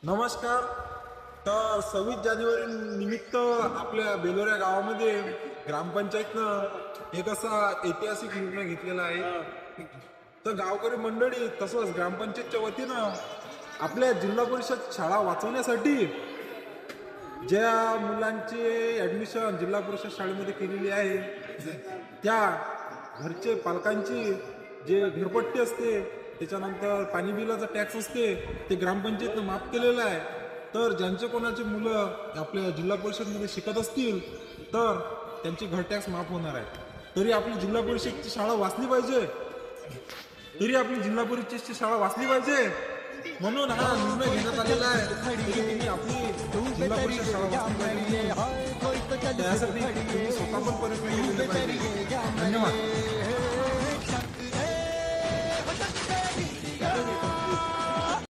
नमस्कार. तर 26 जानेवारी निमित्त आपल्या बेलोरा गावामध्ये ग्रामपंचायतनं एक असा ऐतिहासिक निर्णय घेतलेला आहे. तर गावकरी मंडळी तसंच ग्रामपंचायतच्या वतीनं आपल्या जिल्हा परिषद शाळा वाचवण्यासाठी ज्या मुलांची ॲडमिशन जिल्हा परिषद शाळेमध्ये केलेली आहे त्या घरचे पालकांची जे घरपट्टी असते, त्याच्यानंतर पाणी बिलाचा टॅक्स असते, ते ग्रामपंचायतनं माफ केलेलं आहे. तर ज्यांचे कोणाचे मुलं आपल्या जिल्हा परिषदमध्ये शिकत असतील तर त्यांची घर टॅक्स माफ होणार आहे. तरी आपली जिल्हा परिषदची शाळा वाचली पाहिजे, म्हणून हा निर्णय घेण्यात आलेला आहे. तरी तुम्ही आपली जिल्हा परिषद शाळा वाचली पाहिजे, त्यासाठी तुम्ही स्वतः पण प्रयत्न केले पाहिजे. धन्यवाद.